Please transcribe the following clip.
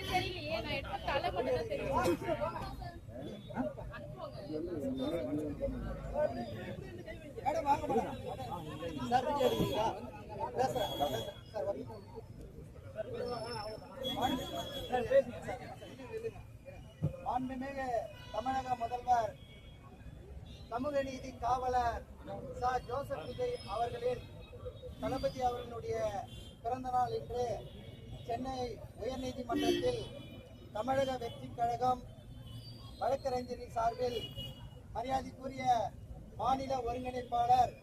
தெரியலையே, நான் எடுத்த தலை மட்டும் தான் தெரியும். மாண்புமிகு தமிழக முதல்வர் சமூக நீதி காவலர் ச. ஜோசப் விஜய் அவர்களின் தளபதி அவர்களுடைய பிறந்த நாள் இன்று சென்னை உயர்நீதிமன்றத்தில் தமிழக வெற்றி கழகம் வழக்கறிஞரின் சார்பில் மரியாதைக்குரிய மாநில ஒருங்கிணைப்பாளர்